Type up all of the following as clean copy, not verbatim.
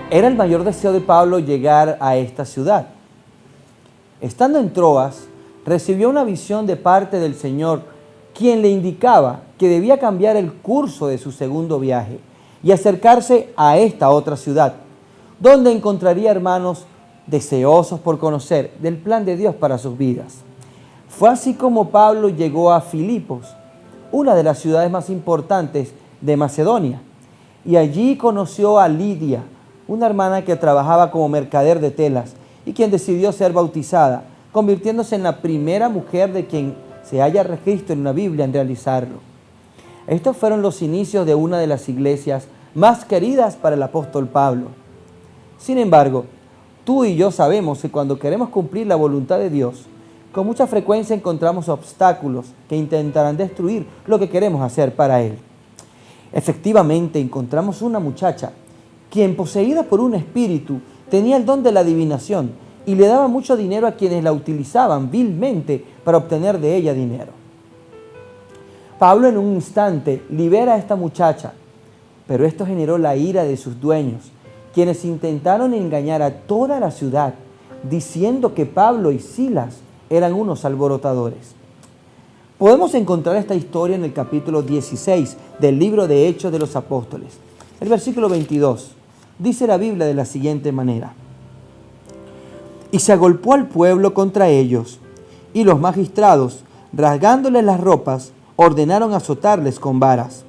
Era el mayor deseo de Pablo llegar a esta ciudad. Estando en Troas, recibió una visión de parte del Señor, quien le indicaba que debía cambiar el curso de su segundo viaje y acercarse a esta otra ciudad, donde encontraría hermanos deseosos por conocer del plan de Dios para sus vidas. Fue así como Pablo llegó a Filipos, una de las ciudades más importantes de Macedonia, y allí conoció a Lidia, una hermana que trabajaba como mercader de telas y quien decidió ser bautizada, convirtiéndose en la primera mujer de quien se haya registro en una Biblia en realizarlo. Estos fueron los inicios de una de las iglesias más queridas para el apóstol Pablo. Sin embargo, tú y yo sabemos que cuando queremos cumplir la voluntad de Dios, con mucha frecuencia encontramos obstáculos que intentarán destruir lo que queremos hacer para Él. Efectivamente, encontramos una muchacha quien, poseída por un espíritu, tenía el don de la adivinación y le daba mucho dinero a quienes la utilizaban vilmente para obtener de ella dinero. Pablo en un instante libera a esta muchacha, pero esto generó la ira de sus dueños, quienes intentaron engañar a toda la ciudad, diciendo que Pablo y Silas eran unos alborotadores. Podemos encontrar esta historia en el capítulo 16 del libro de Hechos de los Apóstoles. El versículo 22 dice la Biblia de la siguiente manera: y se agolpó al pueblo contra ellos, y los magistrados, rasgándoles las ropas, ordenaron azotarles con varas.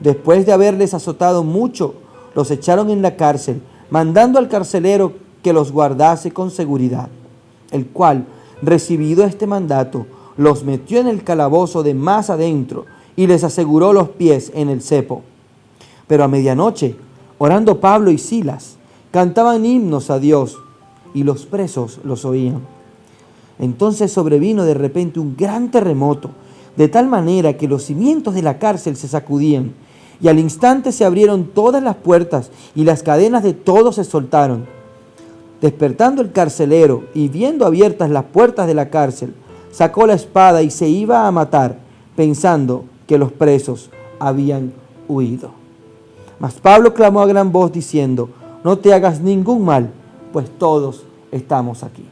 Después de haberles azotado mucho, los echaron en la cárcel, mandando al carcelero que los guardase con seguridad, el cual, recibido este mandato, los metió en el calabozo de más adentro y les aseguró los pies en el cepo. Pero a medianoche, orando Pablo y Silas, cantaban himnos a Dios, y los presos los oían. Entonces sobrevino de repente un gran terremoto, de tal manera que los cimientos de la cárcel se sacudían, y al instante se abrieron todas las puertas, y las cadenas de todos se soltaron. Despertando el carcelero, y viendo abiertas las puertas de la cárcel, sacó la espada y se iba a matar, pensando que los presos habían huido. Mas Pablo clamó a gran voz diciendo: no te hagas ningún mal, pues todos estamos aquí.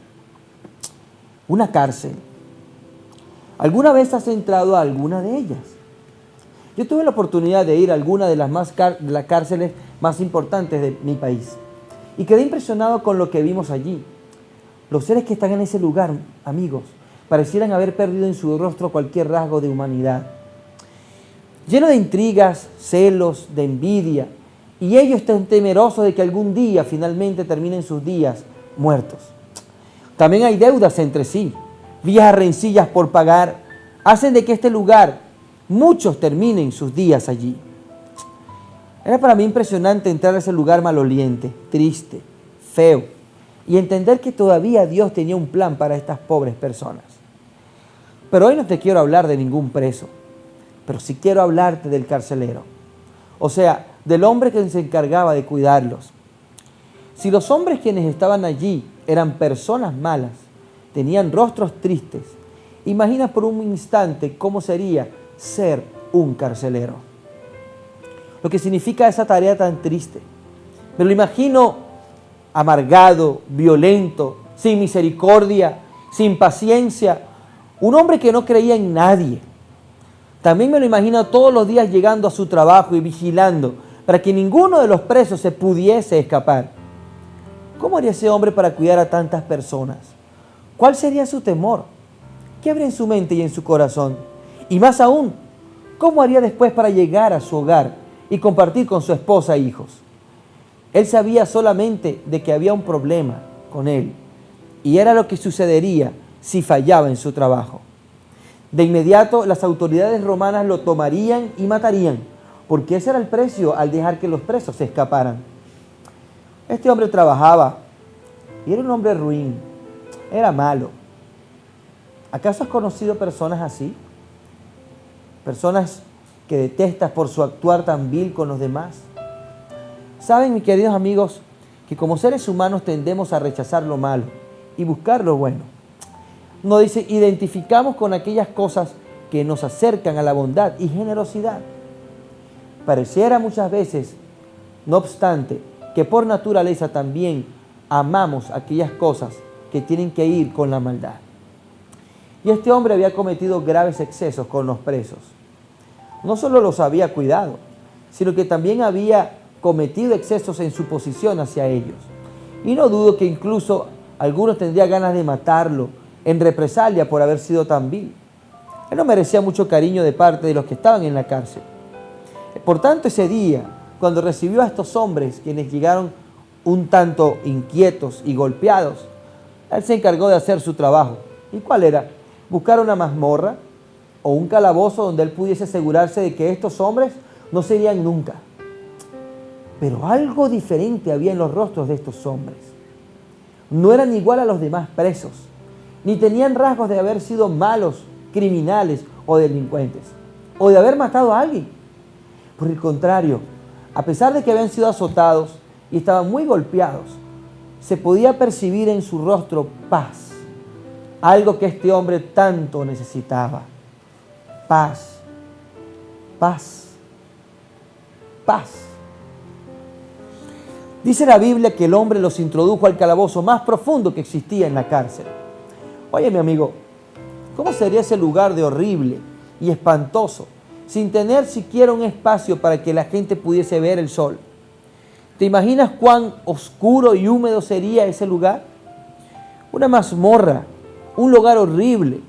Una cárcel. ¿Alguna vez has entrado a alguna de ellas? Yo tuve la oportunidad de ir a alguna de las cárceles más importantes de mi país y quedé impresionado con lo que vimos allí. Los seres que están en ese lugar, amigos, parecieran haber perdido en su rostro cualquier rasgo de humanidad. Lleno de intrigas, celos, de envidia, y ellos están temerosos de que algún día finalmente terminen sus días muertos. También hay deudas entre sí, viejas rencillas por pagar, hacen de que este lugar muchos terminen sus días allí. Era para mí impresionante entrar a ese lugar maloliente, triste, feo, y entender que todavía Dios tenía un plan para estas pobres personas. Pero hoy no te quiero hablar de ningún preso, pero sí quiero hablarte del carcelero, o sea, del hombre que se encargaba de cuidarlos. Si los hombres quienes estaban allí eran personas malas, tenían rostros tristes, imagina por un instante cómo sería ser un carcelero. Lo que significa esa tarea tan triste. Me lo imagino amargado, violento, sin misericordia, sin paciencia, un hombre que no creía en nadie. También me lo imagino todos los días llegando a su trabajo y vigilando para que ninguno de los presos se pudiese escapar. ¿Cómo haría ese hombre para cuidar a tantas personas? ¿Cuál sería su temor? ¿Qué habría en su mente y en su corazón? Y más aún, ¿cómo haría después para llegar a su hogar y compartir con su esposa e hijos? Él sabía solamente de que había un problema con él, y era lo que sucedería si fallaba en su trabajo. De inmediato las autoridades romanas lo tomarían y matarían, porque ese era el precio al dejar que los presos se escaparan. Este hombre trabajaba y era un hombre ruin, era malo. ¿Acaso has conocido personas así? Personas que detestas por su actuar tan vil con los demás. Saben, mis queridos amigos, que como seres humanos tendemos a rechazar lo malo y buscar lo bueno. Nos identificamos con aquellas cosas que nos acercan a la bondad y generosidad. Pareciera muchas veces, no obstante, que por naturaleza también amamos aquellas cosas que tienen que ir con la maldad. Y este hombre había cometido graves excesos con los presos. No solo los había cuidado, sino que también había cometido excesos en su posición hacia ellos. Y no dudo que incluso algunos tendrían ganas de matarlo en represalia por haber sido tan vil. Él no merecía mucho cariño de parte de los que estaban en la cárcel. Por tanto, ese día, cuando recibió a estos hombres, quienes llegaron un tanto inquietos y golpeados, él se encargó de hacer su trabajo. ¿Y cuál era? Buscar una mazmorra o un calabozo donde él pudiese asegurarse de que estos hombres no se irían nunca. Pero algo diferente había en los rostros de estos hombres. No eran igual a los demás presos, ni tenían rasgos de haber sido malos, criminales o delincuentes, o de haber matado a alguien. Por el contrario, a pesar de que habían sido azotados y estaban muy golpeados, se podía percibir en su rostro paz, algo que este hombre tanto necesitaba. Paz, paz, paz. Dice la Biblia que el hombre los introdujo al calabozo más profundo que existía en la cárcel. Oye, mi amigo, ¿cómo sería ese lugar de horrible y espantoso sin tener siquiera un espacio para que la gente pudiese ver el sol? ¿Te imaginas cuán oscuro y húmedo sería ese lugar? Una mazmorra, un lugar horrible.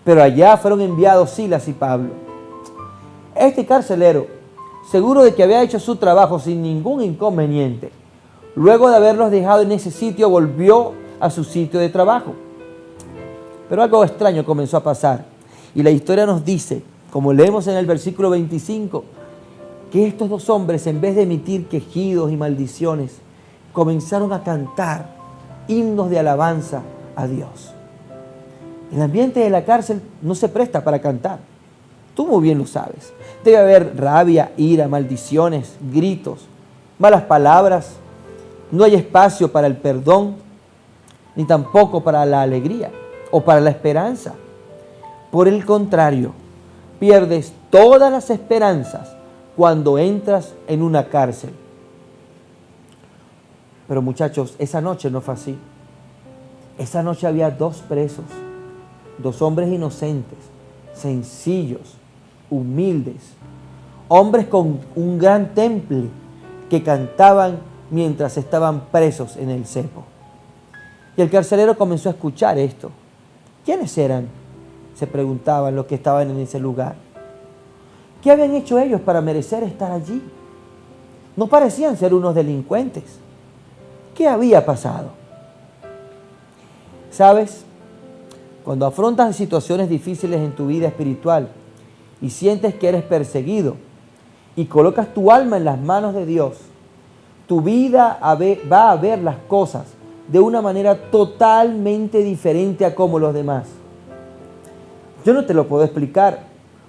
Pero allá fueron enviados Silas y Pablo. Este carcelero, seguro de que había hecho su trabajo sin ningún inconveniente, luego de haberlos dejado en ese sitio, volvió a su sitio de trabajo. Pero algo extraño comenzó a pasar. Y la historia nos dice, como leemos en el versículo 25, que estos dos hombres, en vez de emitir quejidos y maldiciones, comenzaron a cantar himnos de alabanza a Dios. El ambiente de la cárcel no se presta para cantar. Tú muy bien lo sabes. Debe haber rabia, ira, maldiciones, gritos, malas palabras. No hay espacio para el perdón, ni tampoco para la alegría o para la esperanza. Por el contrario, pierdes todas las esperanzas cuando entras en una cárcel. Pero muchachos, esa noche no fue así. Esa noche había dos presos, dos hombres inocentes, sencillos, humildes, hombres con un gran temple que cantaban mientras estaban presos en el cepo. Y el carcelero comenzó a escuchar esto. ¿Quiénes eran?, se preguntaban los que estaban en ese lugar. ¿Qué habían hecho ellos para merecer estar allí? No parecían ser unos delincuentes. ¿Qué había pasado? ¿Sabes? Cuando afrontas situaciones difíciles en tu vida espiritual y sientes que eres perseguido y colocas tu alma en las manos de Dios, tu vida va a ver las cosas de una manera totalmente diferente a como los demás. Yo no te lo puedo explicar,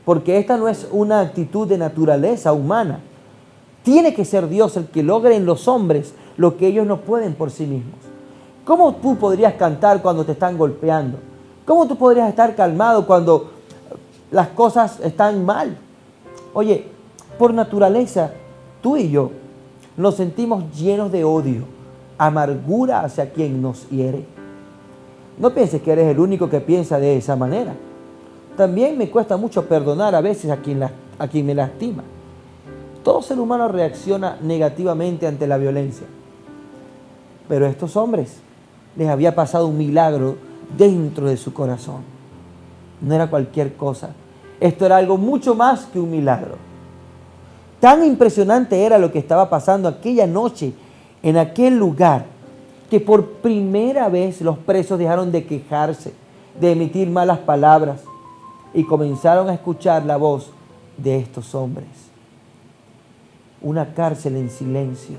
porque esta no es una actitud de naturaleza humana. Tiene que ser Dios el que logre en los hombres lo que ellos no pueden por sí mismos. ¿Cómo tú podrías cantar cuando te están golpeando? ¿Cómo tú podrías estar calmado cuando las cosas están mal? Oye, por naturaleza, tú y yo nos sentimos llenos de odio, amargura hacia quien nos hiere. No pienses que eres el único que piensa de esa manera. También me cuesta mucho perdonar a veces a quien me lastima. Todo ser humano reacciona negativamente ante la violencia. Pero a estos hombres les había pasado un milagro dentro de su corazón. No era cualquier cosa. Esto era algo mucho más que un milagro. Tan impresionante era lo que estaba pasando aquella noche en aquel lugar, que por primera vez los presos dejaron de quejarse, de emitir malas palabras, y comenzaron a escuchar la voz de estos hombres. Una cárcel en silencio,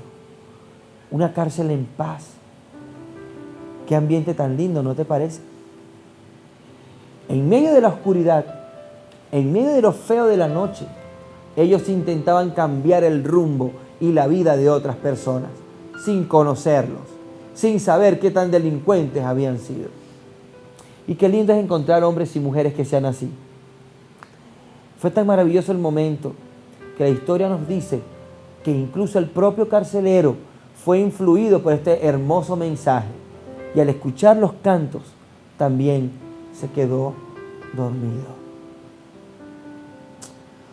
una cárcel en paz. Qué ambiente tan lindo, ¿no te parece? En medio de la oscuridad, en medio de lo feo de la noche, ellos intentaban cambiar el rumbo y la vida de otras personas, sin conocerlos, sin saber qué tan delincuentes habían sido. Y qué lindo es encontrar hombres y mujeres que sean así. Fue tan maravilloso el momento que la historia nos dice que incluso el propio carcelero fue influido por este hermoso mensaje y al escuchar los cantos también se quedó dormido.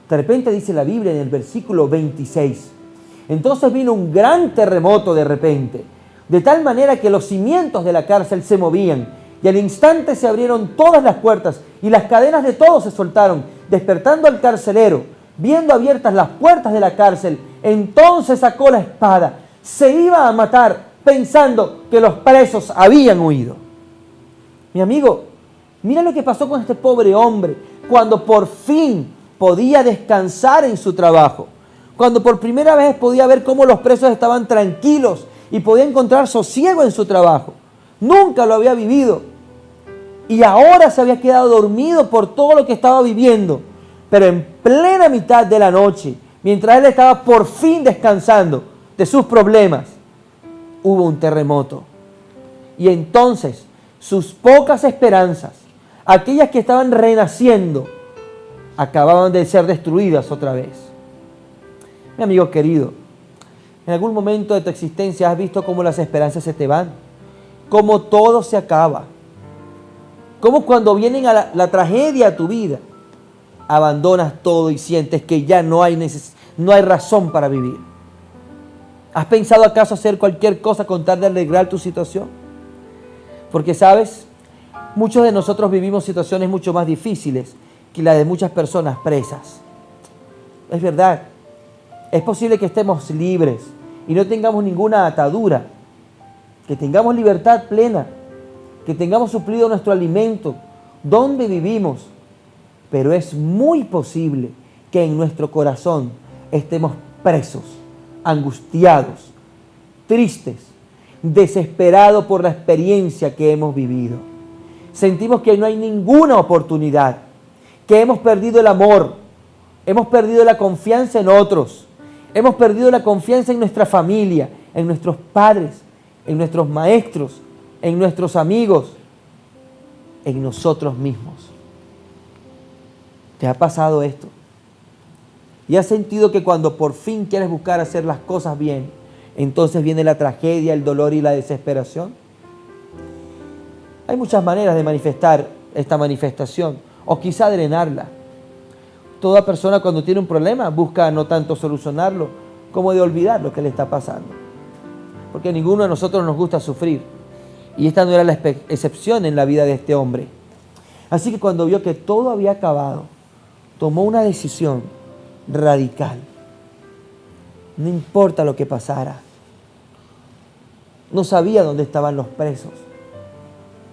De repente dice la Biblia en el versículo 26, entonces vino un gran terremoto de repente, de tal manera que los cimientos de la cárcel se movían y al instante se abrieron todas las puertas y las cadenas de todos se soltaron, despertando al carcelero. Viendo abiertas las puertas de la cárcel, entonces sacó la espada, se iba a matar pensando que los presos habían huido. Mi amigo, mira lo que pasó con este pobre hombre cuando por fin podía descansar en su trabajo. Cuando por primera vez podía ver cómo los presos estaban tranquilos y podía encontrar sosiego en su trabajo. Nunca lo había vivido. Y ahora se había quedado dormido por todo lo que estaba viviendo. Pero en plena mitad de la noche, mientras él estaba por fin descansando de sus problemas, hubo un terremoto. Y entonces sus pocas esperanzas, aquellas que estaban renaciendo, acababan de ser destruidas otra vez. Mi amigo querido, en algún momento de tu existencia has visto cómo las esperanzas se te van, cómo todo se acaba, cómo cuando vienen a la tragedia a tu vida, abandonas todo y sientes que ya no hay razón para vivir. ¿Has pensado acaso hacer cualquier cosa con tal de arreglar tu situación? Porque, ¿sabes? Muchos de nosotros vivimos situaciones mucho más difíciles que la de muchas personas presas. Es verdad. Es posible que estemos libres y no tengamos ninguna atadura, que tengamos libertad plena, que tengamos suplido nuestro alimento, donde vivimos. Pero es muy posible que en nuestro corazón estemos presos, angustiados, tristes, desesperados por la experiencia que hemos vivido. Sentimos que no hay ninguna oportunidad, que hemos perdido el amor, hemos perdido la confianza en otros, hemos perdido la confianza en nuestra familia, en nuestros padres, en nuestros maestros, en nuestros amigos, en nosotros mismos. ¿Te ha pasado esto? ¿Y has sentido que cuando por fin quieres buscar hacer las cosas bien, entonces viene la tragedia, el dolor y la desesperación? Hay muchas maneras de manifestar esta manifestación, o quizá drenarla. Toda persona cuando tiene un problema busca no tanto solucionarlo, como de olvidar lo que le está pasando. Porque a ninguno de nosotros nos gusta sufrir. Y esta no era la excepción en la vida de este hombre. Así que cuando vio que todo había acabado, tomó una decisión radical. No importa lo que pasara. No sabía dónde estaban los presos,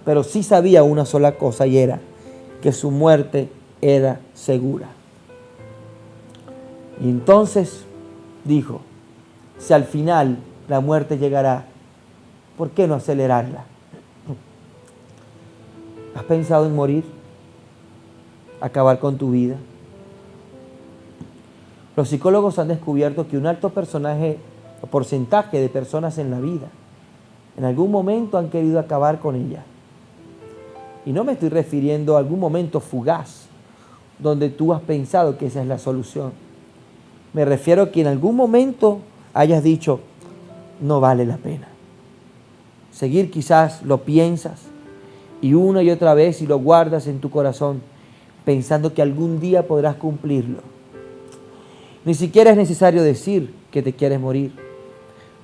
pero sí sabía una sola cosa, y era que su muerte era segura. Y entonces dijo, si al final la muerte llegará, ¿por qué no acelerarla? ¿Has pensado en morir? ¿Acabar con tu vida? Los psicólogos han descubierto que un alto porcentaje de personas en la vida, en algún momento han querido acabar con ella. Y no me estoy refiriendo a algún momento fugaz, donde tú has pensado que esa es la solución. Me refiero a que en algún momento hayas dicho, no vale la pena. Seguir quizás lo piensas, y una y otra vez, y lo guardas en tu corazón, pensando que algún día podrás cumplirlo. Ni siquiera es necesario decir que te quieres morir.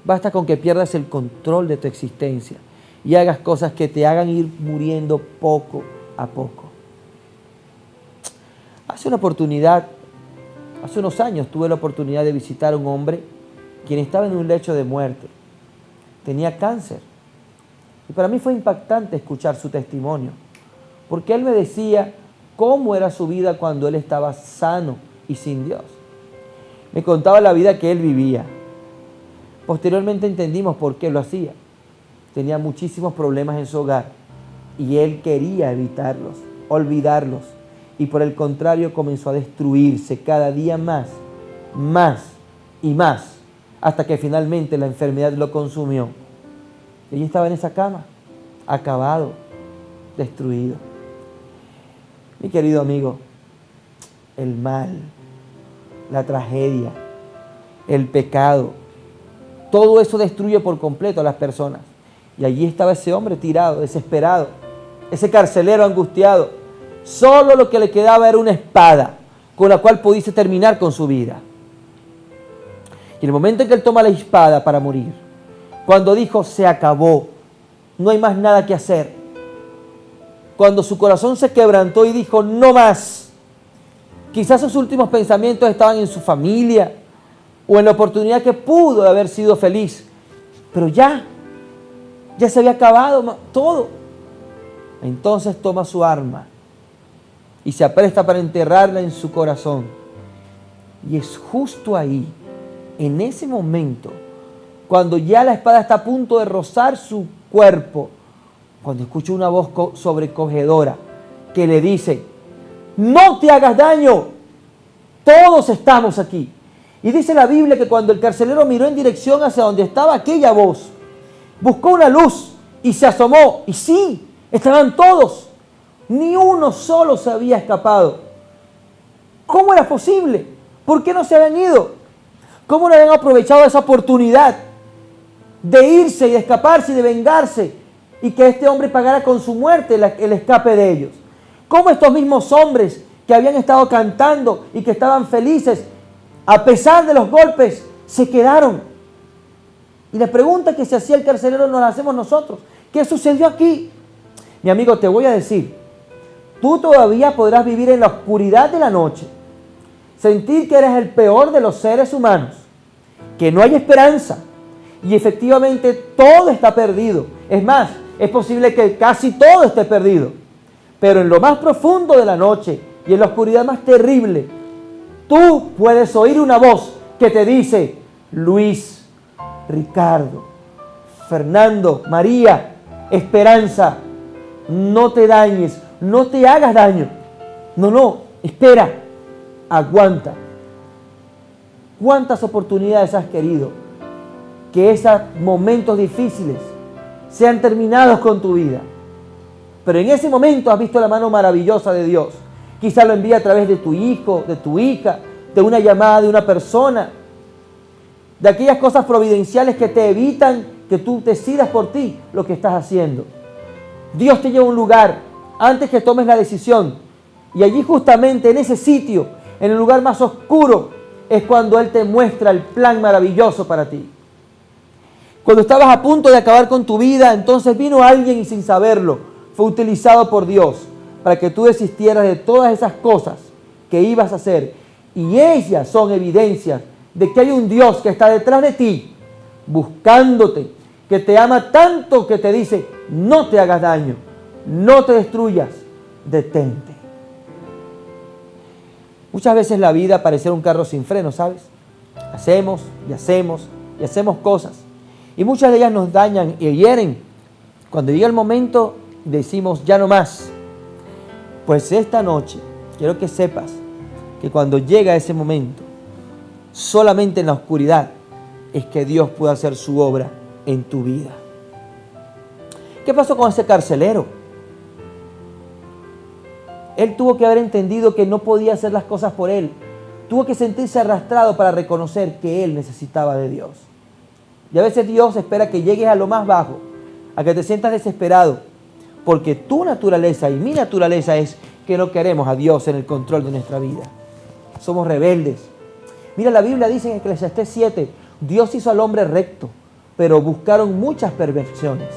Basta con que pierdas el control de tu existencia y hagas cosas que te hagan ir muriendo poco a poco. Hace unos años tuve la oportunidad de visitar a un hombre quien estaba en un lecho de muerte. Tenía cáncer. Y para mí fue impactante escuchar su testimonio, porque él me decía cómo era su vida cuando él estaba sano y sin Dios. Me contaba la vida que él vivía. Posteriormente entendimos por qué lo hacía. Tenía muchísimos problemas en su hogar y él quería evitarlos, olvidarlos. Y por el contrario comenzó a destruirse cada día más y más, hasta que finalmente la enfermedad lo consumió. Y ella estaba en esa cama, acabado, destruido. Mi querido amigo, el mal, la tragedia, el pecado, Todo eso destruye por completo a las personas. Y allí estaba ese hombre tirado, desesperado, ese carcelero angustiado. Solo lo que le quedaba era una espada con la cual pudiese terminar con su vida. Y en el momento en que él toma la espada para morir, cuando dijo, se acabó, no hay más nada que hacer. Cuando su corazón se quebrantó y dijo, no más. Quizás sus últimos pensamientos estaban en su familia o en la oportunidad que pudo de haber sido feliz. Pero ya se había acabado todo. Entonces toma su arma y se apresta para enterrarla en su corazón. Y es justo ahí, en ese momento, cuando ya la espada está a punto de rozar su cuerpo, cuando escucha una voz sobrecogedora que le dice, no te hagas daño, todos estamos aquí. Y dice la Biblia que cuando el carcelero miró en dirección hacia donde estaba aquella voz, buscó una luz y se asomó, y sí, estaban todos, ni uno solo se había escapado. ¿Cómo era posible? ¿Por qué no se habían ido? ¿Cómo no habían aprovechado esa oportunidad de irse y de escaparse y de vengarse y que este hombre pagara con su muerte el escape de ellos? ¿Cómo estos mismos hombres que habían estado cantando y que estaban felices, a pesar de los golpes, se quedaron? Y la pregunta que se hacía el carcelero nos la hacemos nosotros. ¿Qué sucedió aquí? Mi amigo, te voy a decir, tú todavía podrás vivir en la oscuridad de la noche, sentir que eres el peor de los seres humanos, que no hay esperanza y efectivamente todo está perdido. Es más, es posible que casi todo esté perdido. Pero en lo más profundo de la noche y en la oscuridad más terrible, tú puedes oír una voz que te dice, Luis, Ricardo, Fernando, María, Esperanza, no te dañes, no te hagas daño. No, espera, aguanta. ¿Cuántas oportunidades has querido que esos momentos difíciles sean terminados con tu vida? Pero en ese momento has visto la mano maravillosa de Dios. Quizá lo envía a través de tu hijo, de tu hija, de una llamada de una persona, de aquellas cosas providenciales que te evitan que tú decidas por ti lo que estás haciendo. Dios te lleva a un lugar antes que tomes la decisión, y allí justamente en ese sitio, en el lugar más oscuro, es cuando Él te muestra el plan maravilloso para ti. Cuando estabas a punto de acabar con tu vida, entonces vino alguien y sin saberlo, fue utilizado por Dios para que tú desistieras de todas esas cosas que ibas a hacer. Y ellas son evidencias de que hay un Dios que está detrás de ti, buscándote, que te ama tanto que te dice, no te hagas daño, no te destruyas, detente. Muchas veces la vida parece un carro sin freno, ¿sabes? Hacemos y hacemos y hacemos cosas. Y muchas de ellas nos dañan y hieren. Cuando llega el momento, decimos, ya no más. Pues esta noche, quiero que sepas que cuando llega ese momento, solamente en la oscuridad es que Dios puede hacer su obra en tu vida. ¿Qué pasó con ese carcelero? Él tuvo que haber entendido que no podía hacer las cosas por él. Tuvo que sentirse arrastrado para reconocer que él necesitaba de Dios. Y a veces Dios espera que llegues a lo más bajo, a que te sientas desesperado, porque tu naturaleza y mi naturaleza es que no queremos a Dios en el control de nuestra vida. Somos rebeldes. Mira, la Biblia dice en Eclesiastés 7, Dios hizo al hombre recto, pero buscaron muchas perversiones.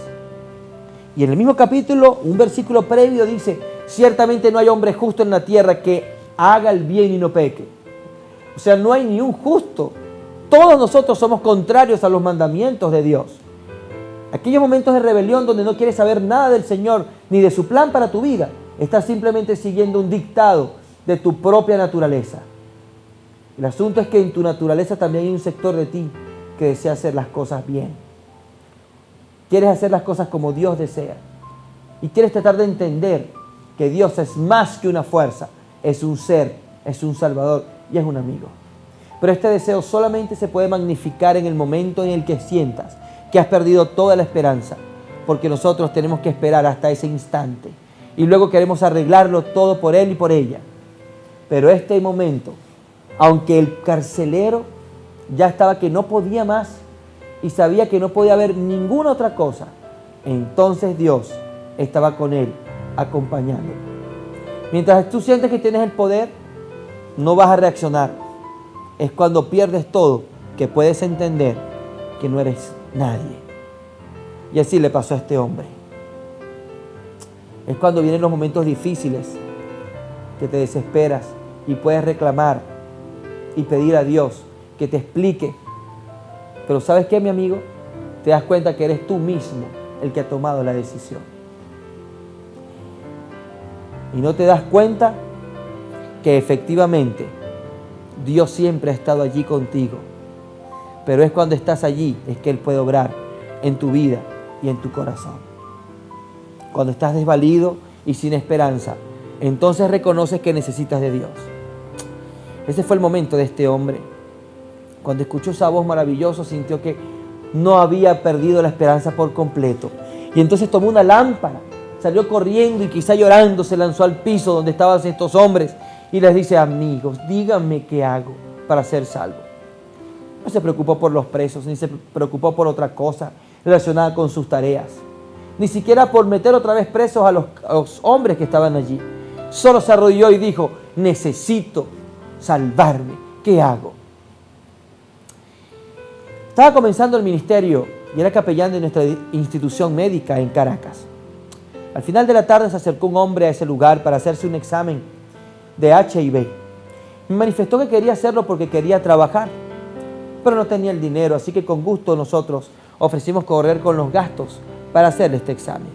Y en el mismo capítulo, un versículo previo dice, ciertamente no hay hombre justo en la tierra que haga el bien y no peque. O sea, no hay ni un justo. Todos nosotros somos contrarios a los mandamientos de Dios. Aquellos momentos de rebelión donde no quieres saber nada del Señor ni de su plan para tu vida, estás simplemente siguiendo un dictado de tu propia naturaleza. El asunto es que en tu naturaleza también hay un sector de ti que desea hacer las cosas bien. Quieres hacer las cosas como Dios desea. Y quieres tratar de entender que Dios es más que una fuerza, es un ser, es un salvador y es un amigo. Pero este deseo solamente se puede magnificar en el momento en el que sientas que has perdido toda la esperanza, porque nosotros tenemos que esperar hasta ese instante y luego queremos arreglarlo todo por él y por ella. Pero este momento, aunque el carcelero ya estaba que no podía más, y sabía que no podía haber ninguna otra cosa, entonces Dios estaba con él, acompañándolo. Mientras tú sientes que tienes el poder, no vas a reaccionar. Es cuando pierdes todo que puedes entender que no eres nadie. Y así le pasó a este hombre. Es cuando vienen los momentos difíciles que te desesperas y puedes reclamar y pedir a Dios que te explique. Pero ¿sabes qué, mi amigo? Te das cuenta que eres tú mismo el que ha tomado la decisión. Y no te das cuenta que efectivamente Dios siempre ha estado allí contigo. Pero es cuando estás allí es que Él puede obrar en tu vida y en tu corazón. Cuando estás desvalido y sin esperanza, entonces reconoces que necesitas de Dios. Ese fue el momento de este hombre. Cuando escuchó esa voz maravillosa, sintió que no había perdido la esperanza por completo. Y entonces tomó una lámpara, salió corriendo y quizá llorando se lanzó al piso donde estaban estos hombres y les dice: amigos, díganme qué hago para ser salvo. No se preocupó por los presos, ni se preocupó por otra cosa relacionada con sus tareas, ni siquiera por meter otra vez presos a los hombres que estaban allí. Solo se arrodilló y dijo: necesito salvarme, ¿qué hago? Estaba comenzando el ministerio y era capellán de nuestra institución médica en Caracas. Al final de la tarde se acercó un hombre a ese lugar para hacerse un examen de HIV. Me manifestó que quería hacerlo porque quería trabajar, pero no tenía el dinero, así que con gusto nosotros ofrecimos correr con los gastos para hacerle este examen.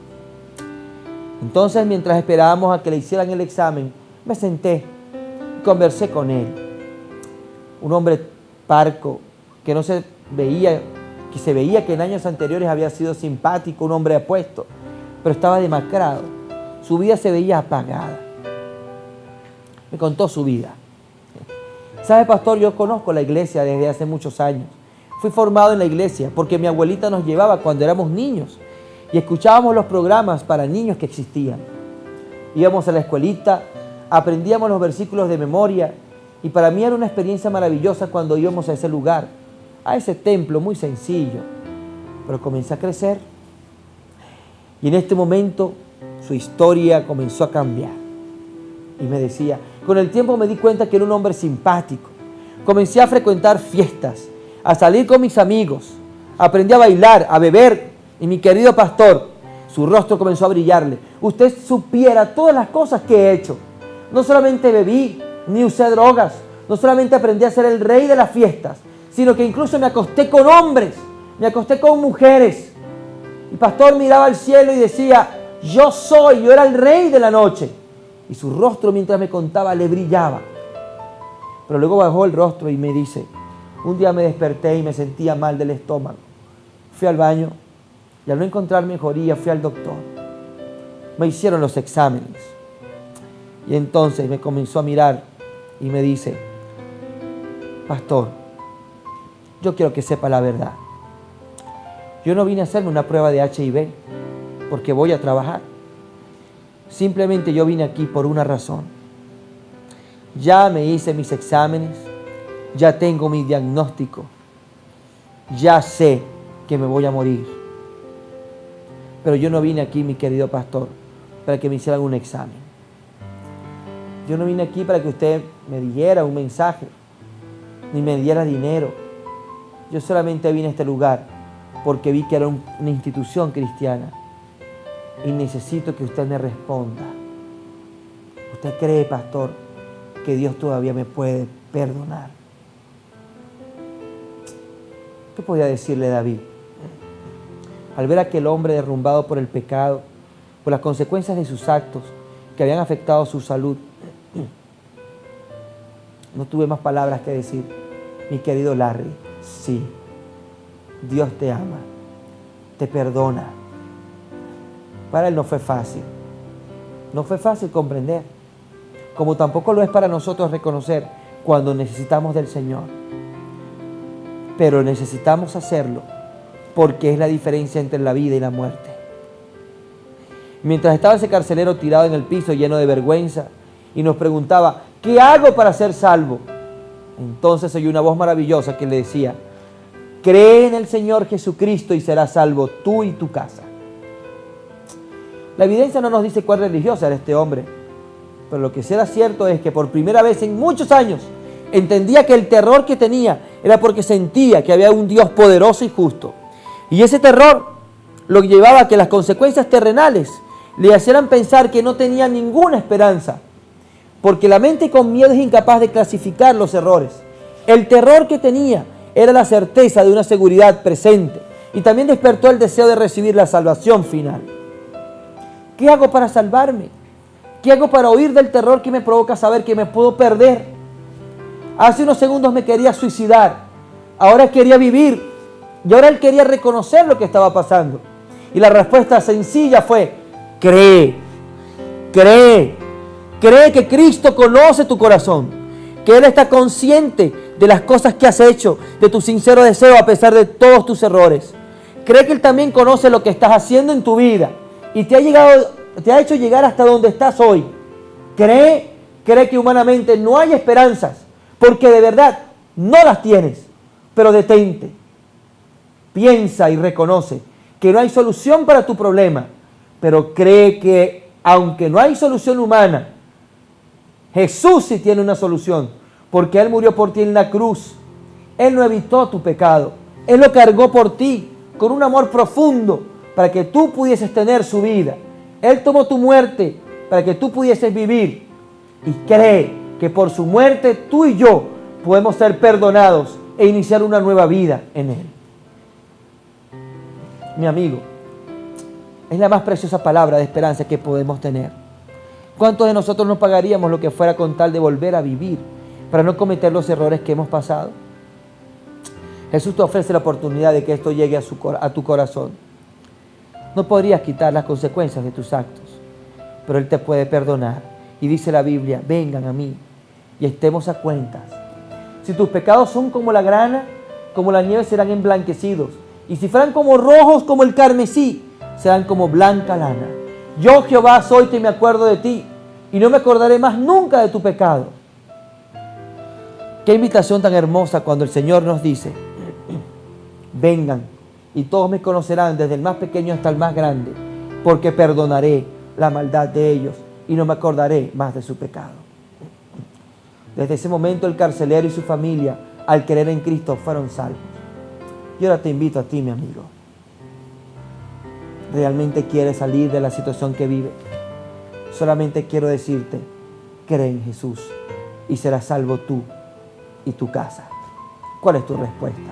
Entonces, mientras esperábamos a que le hicieran el examen, me senté y conversé con él. Un hombre parco que se veía que en años anteriores había sido simpático, un hombre apuesto, pero estaba demacrado. Su vida se veía apagada. Me contó su vida. ¿Sabe, pastor? Yo conozco la iglesia desde hace muchos años. Fui formado en la iglesia porque mi abuelita nos llevaba cuando éramos niños y escuchábamos los programas para niños que existían. Íbamos a la escuelita, aprendíamos los versículos de memoria y para mí era una experiencia maravillosa cuando íbamos a ese lugar, a ese templo muy sencillo. Pero comencé a crecer y en este momento su historia comenzó a cambiar. Y me decía, con el tiempo me di cuenta que era un hombre simpático. Comencé a frecuentar fiestas, a salir con mis amigos, aprendí a bailar, a beber. Y mi querido pastor, su rostro comenzó a brillarle. Usted supiera todas las cosas que he hecho. No solamente bebí, ni usé drogas, no solamente aprendí a ser el rey de las fiestas, sino que incluso me acosté con hombres, me acosté con mujeres. El pastor miraba al cielo y decía, yo era el rey de la noche. Y su rostro mientras me contaba le brillaba. Pero luego bajó el rostro y me dice, un día me desperté y me sentía mal del estómago. Fui al baño y al no encontrar mejoría fui al doctor. Me hicieron los exámenes. Y entonces me comenzó a mirar y me dice, pastor, yo quiero que sepa la verdad. Yo no vine a hacerme una prueba de HIV porque voy a trabajar. Simplemente yo vine aquí por una razón. Ya me hice mis exámenes, ya tengo mi diagnóstico, ya sé que me voy a morir. Pero yo no vine aquí, mi querido pastor, para que me hicieran un examen. Yo no vine aquí para que usted me diera un mensaje, ni me diera dinero. Yo solamente vine a este lugar porque vi que era una institución cristiana. Y necesito que usted me responda. ¿Usted cree, pastor, que Dios todavía me puede perdonar? ¿Qué podía decirle David? Al ver a aquel hombre derrumbado por el pecado, por las consecuencias de sus actos que habían afectado su salud, no tuve más palabras que decir. Mi querido Larry, sí, Dios te ama, te perdona. Para él no fue fácil. No fue fácil comprender. Como tampoco lo es para nosotros reconocer cuando necesitamos del Señor. Pero necesitamos hacerlo porque es la diferencia entre la vida y la muerte. Mientras estaba ese carcelero tirado en el piso lleno de vergüenza y nos preguntaba, ¿qué hago para ser salvo? Entonces oyó una voz maravillosa que le decía, cree en el Señor Jesucristo y serás salvo tú y tu casa. La evidencia no nos dice cuál religiosa era este hombre, pero lo que sí era cierto es que por primera vez en muchos años entendía que el terror que tenía era porque sentía que había un Dios poderoso y justo. Y ese terror lo llevaba a que las consecuencias terrenales le hicieran pensar que no tenía ninguna esperanza, porque la mente con miedo es incapaz de clasificar los errores. El terror que tenía era la certeza de una seguridad presente y también despertó el deseo de recibir la salvación final. ¿Qué hago para salvarme? ¿Qué hago para huir del terror que me provoca saber que me puedo perder? Hace unos segundos me quería suicidar, ahora quería vivir y ahora él quería reconocer lo que estaba pasando. Y la respuesta sencilla fue: cree, cree, cree que Cristo conoce tu corazón, que Él está consciente de las cosas que has hecho, de tu sincero deseo a pesar de todos tus errores. Cree que Él también conoce lo que estás haciendo en tu vida y te ha hecho llegar hasta donde estás hoy. Cree que humanamente no hay esperanzas, porque de verdad no las tienes, pero detente. Piensa y reconoce que no hay solución para tu problema, pero cree que aunque no hay solución humana, Jesús sí tiene una solución, porque Él murió por ti en la cruz. Él no evitó tu pecado, Él lo cargó por ti con un amor profundo para que tú pudieses tener su vida. Él tomó tu muerte para que tú pudieses vivir, y cree que por su muerte tú y yo podemos ser perdonados e iniciar una nueva vida en Él. Mi amigo, es la más preciosa palabra de esperanza que podemos tener. ¿Cuántos de nosotros no pagaríamos lo que fuera con tal de volver a vivir para no cometer los errores que hemos pasado? Jesús te ofrece la oportunidad de que esto llegue a tu corazón. No podrías quitar las consecuencias de tus actos, pero Él te puede perdonar. Y dice la Biblia: vengan a mí y estemos a cuentas. Si tus pecados son como la grana, como la nieve serán emblanquecidos. Y si fueran como rojos como el carmesí, serán como blanca lana. Yo, Jehová, soy que me acuerdo de ti, y no me acordaré más nunca de tu pecado. Qué invitación tan hermosa cuando el Señor nos dice: vengan, y todos me conocerán, desde el más pequeño hasta el más grande, porque perdonaré la maldad de ellos, y no me acordaré más de su pecado. Desde ese momento el carcelero y su familia, al creer en Cristo, fueron salvos. Y ahora te invito a ti, mi amigo. ¿Realmente quieres salir de la situación que vives? Solamente quiero decirte: cree en Jesús y serás salvo tú y tu casa. ¿Cuál es tu respuesta?